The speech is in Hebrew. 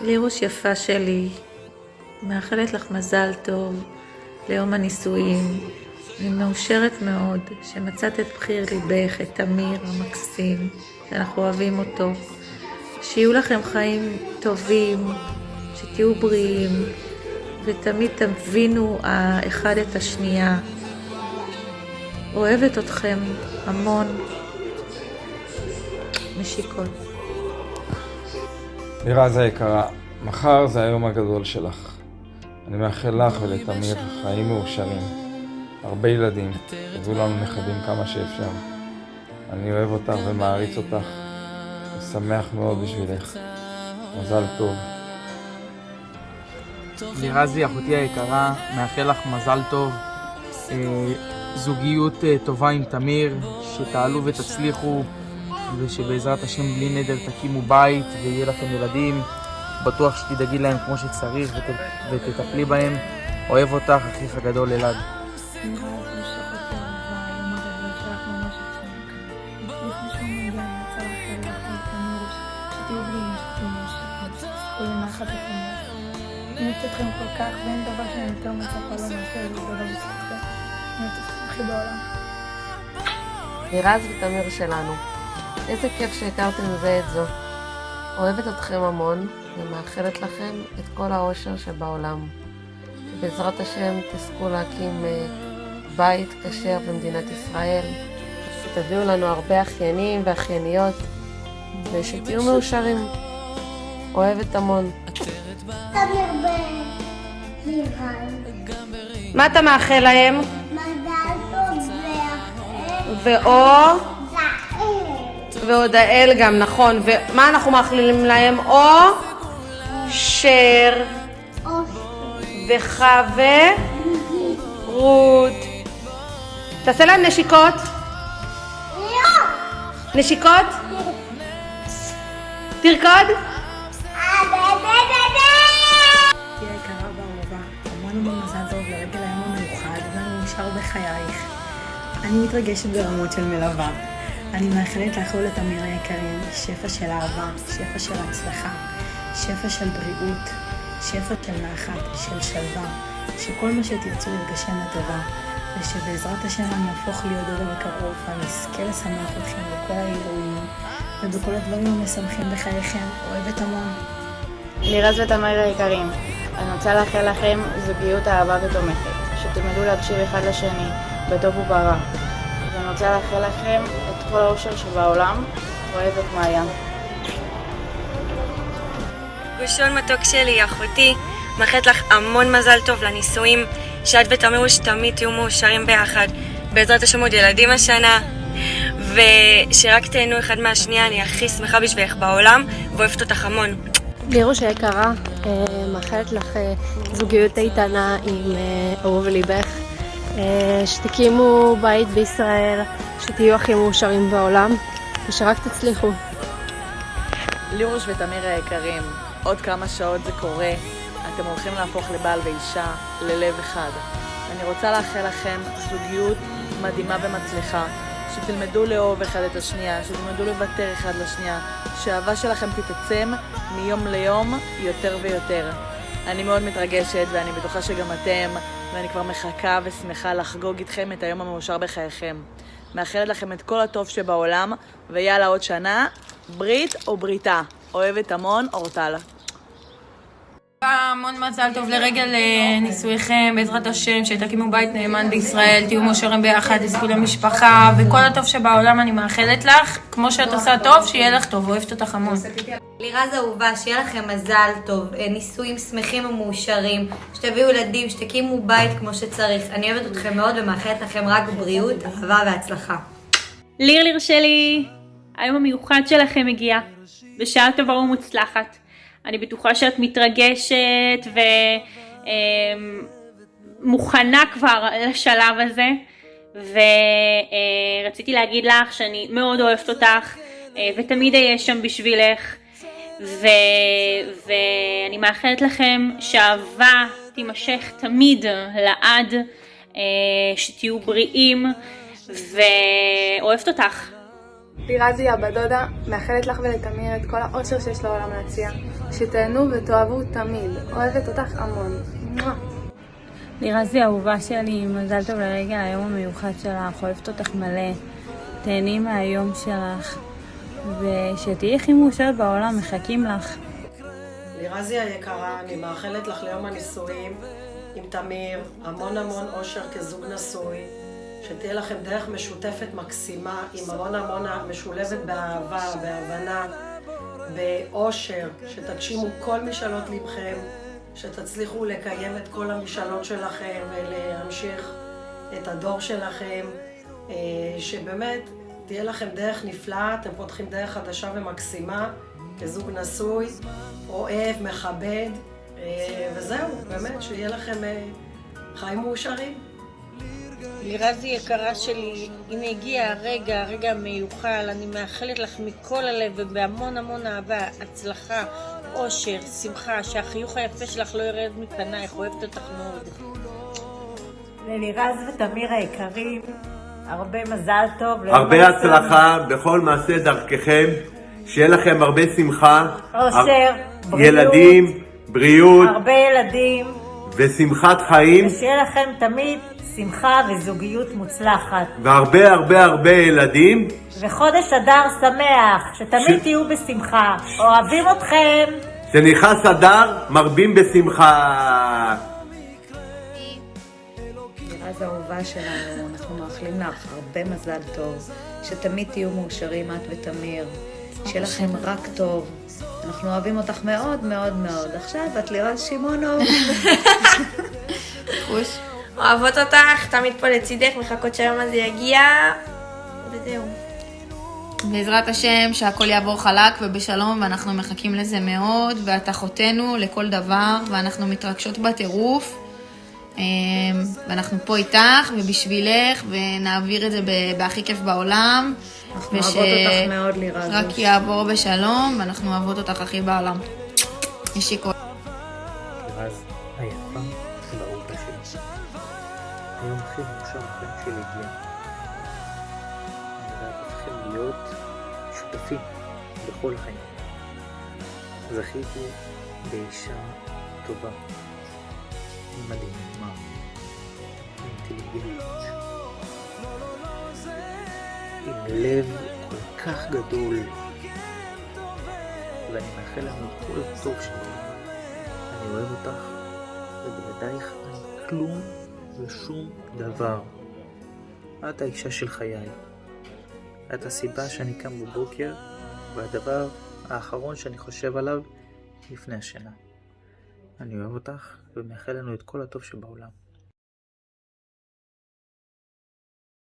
לירוש יפה שלי, מאחלת לך מזל טוב ליום הנישואים. אני מאושרת מאוד שמצאת את בחיר ליבך, את תמיר המקסים, שאנחנו אוהבים אותו. שיהיו לכם חיים טובים, שתהיו בריאים, ותמיד תבינו האחד את השנייה. אוהבת אתכם המון. נשיקות. לירז היקרה, מחר זה היום הגדול שלך. אני מאחל לך ולתמיר חיים מאושרים, הרבה ילדים, תביאו לנו נכדים כמה שאפשר. אני אוהב אותך ומעריץ אותך, ושמח מאוד בשבילך. מזל טוב. לירזי, אחותי היקרה, מאחל לך מזל טוב, זוגיות טובה עם תמיר, שתעלו ותצליחו, ושבעזרת השם בלי נדר תקימו בית ויהיה לכם ילדים. בטוח שתדאגי להם כמו שצריך ותטפלי בהם. אוהב אותך, אחיך הגדול אלעד. אני אוהבת אתכם כל כך, ואין דבר שאני יותר מצפה לו מאשר לדבר בזכותכם. אני אוהבת אתכם הכי בעולם. לירז ותמיר שלנו, איזה כיף שהכרתם זה את זו. אוהבת אתכם המון ומאחלת לכם את כל האושר שבעולם. בעזרת השם תזכו להקים בית כשר במדינת ישראל. שתביאו לנו הרבה אחיינים ואחייניות, ושתהיו מאושרים. אוהבת המון. תמיר בלירז. מה אתה מאחל להם? מזל טוב ואו? זעיר. והודאל גם, נכון. ומה אנחנו מאחלים להם? או שר וחווה רות. תעשה להם נשיקות. נשיקות? תרקוד? תהיה יקרה באהובה, המון מזל טוב לרגל היום המיוחד והמאושר בחייך. אני מתרגשת ברמות של מלווה. אני מאחלת לך ולתמיר היקרים שפע של אהבה, שפע של הצלחה, שפע של בריאות, שפע של נחת, של שלווה, שכל מה שתרצו יתגשם לטובה, ושבעזרת השם אני אהפוך להיות דודה בקרוב ואני אזכה לשמח אתכם בכל האירועים ובכל הדברים המשמחים בחייכם. אוהבת המון. לירז ותמיר היקרים, אני רוצה לאחל לכם זוגיות אהבה ותומכת, שתלמדו להקשיב אחד לשני, בטוב וברע. ואני רוצה לאחל לכם את כל האושר שבעולם. אוהבת מאיה. גושון מתוק שלי, אחותי, מאחלת לך המון מזל טוב לנישואים, שאת ותמיר שתמיד תהיו מאושרים ביחד, בעזרת השם עוד ילדים השנה, ושרק תהנו אחד מהשנייה. אני הכי שמחה בשבילך בעולם ואוהבת אותך המון. לירוש היקרה, מאחלת לך זוגיות איתנה עם אהוב ליבך, שתקימו בית בישראל, שתהיו הכי מאושרים בעולם ושרק תצליחו. לירוש ותמיר היקרים, עוד כמה שעות זה קורה, אתם הולכים להפוך לבעל ואישה, ללב אחד. אני רוצה לאחל לכם זוגיות מדהימה ומצליחה, שתלמדו לאהוב אחד את השנייה, שתלמדו לוותר אחד לשנייה, שהאהבה שלכם תתעצם מיום ליום יותר ויותר. אני מאוד מתרגשת ואני בטוחה שגם אתם, ואני כבר מחכה ושמחה לחגוג איתכם את היום המאושר בחייכם. מאחלת לכם את כל הטוב שבעולם, ויאללה עוד שנה, ברית או בריתה. אוהבת המון, אורטל. המון מזל טוב לרגל נישואיכם, בעזרת השם שתקימו בית נאמן בישראל, תהיו מאושרים ביחד, תזכו למשפחה, וכל הטוב שבעולם אני מאחלת לך. כמו שאת עושה טוב, שיהיה לך טוב. אוהבת אותך המון. לירז אהובה, שיהיה לכם מזל טוב, נישואים שמחים ומאושרים, שתביאו ילדים, שתקימו בית כמו שצריך. אני אוהבת אתכם מאוד ומאחלת לכם רק בריאות, אהבה והצלחה. ליר שלי, היום המיוחד שלכם הגיע, בשעה טובה ומוצלחת. אני בטוחה שאת מתרגשת ומוכנה כבר לשלב הזה, ורציתי להגיד לך שאני מאוד אוהבת אותך ותמיד אהיה שם בשבילך, ואני מאחלת לכם שהאהבה תימשך תמיד לעד, שתהיו בריאים, ואוהבת אותך. לירזי הבת דודה מאחלת לך ולתמיר את כל האושר שיש לעולם להציע. שתהנו ותאהבו תמיד. אוהבת אותך המון. לירזי אהובה שלי, מזל טוב לרגל היום המיוחד שלך, אוהבת אותך מלא. תהני מהיום שלך, ושתהיי הכי מאושרת בעולם, מחכים לך. לירזי היקרה, אני מאחלת לך ליום הנישואים עם תמיר, המון המון אושר כזוג נשוי, שתהיה לכם דרך משותפת מקסימה, עם המון משולבת באהבה, בהבנה, באושר, שתגשימו כל משאלות לבכם, שתצליחו לקיים את כל המשאלות שלכם ולהמשיך את הדור שלכם, שבאמת תהיה לכם דרך נפלאה, אתם פותחים דרך חדשה ומקסימה, כזוג נשוי, אוהב, מכבד, וזהו, באמת, שיהיה לכם חיים מאושרים. לירזי יקרה שלי, הנה הגיע הרגע המיוחל, אני מאחלת לך מכל הלב ובהמון אהבה, הצלחה, אושר, שמחה, שהחיוך היפה שלך לא ירד מפנייך, אוהבת אותך מאוד. ללירז ותמיר היקרים, הרבה מזל טוב. הרבה הצלחה בכל מעשה דרככם, שיהיה לכם הרבה שמחה, אושר, בריאות, ילדים, בריאות, הרבה ילדים ושמחת חיים, ושיהיה לכם תמיד שמחה וזוגיות מוצלחת, והרבה ילדים, וחודש אדר שמח, שתמיד תהיו בשמחה. אוהבים אתכם. שנכנס אדר מרבים בשמחה. לירז האהובה שלנו, אנחנו מאחלים לך הרבה מזל טוב, שתמיד תהיו מאושרים את ותמיר, שיהיה לכם רק טוב. אנחנו אוהבים אותך מאוד. עכשיו את לירז שמעונוב. חוש. אוהבות אותך, תמיד פה לצידך, מחכות שהיום הזה יגיע, וזהו. בעזרת השם שהכל יעבור חלק ובשלום, ואנחנו מחכים לזה מאוד, ואת אחותנו לכל דבר, ואנחנו מתרגשות בטירוף, ואנחנו פה איתך ובשבילך, ונעביר את זה בהכי כיף בעולם. אנחנו אוהבות אותך מאוד לירז. רק יעבור בשלום, ואנחנו אוהבות אותך הכי בעולם. ישיקו. לירז היפה והאהובה שלי. היום הכי מאושר הבן שלי הגיע. אני צריכים להיות שותפים בכל החיים. זכיתי באישה טובה, מדהימה, אינטליגנטית, עם לב כל כך גדול, ואני מאחל לנו כל טוב שלי. אני אוהב אותך, ובלעדייך אין כלום ושום דבר. את האישה של חיי. את הסיבה שאני קם בבוקר, והדבר האחרון שאני חושב עליו לפני השינה. אני אוהב אותך, ומאחל לנו את כל הטוב שבעולם.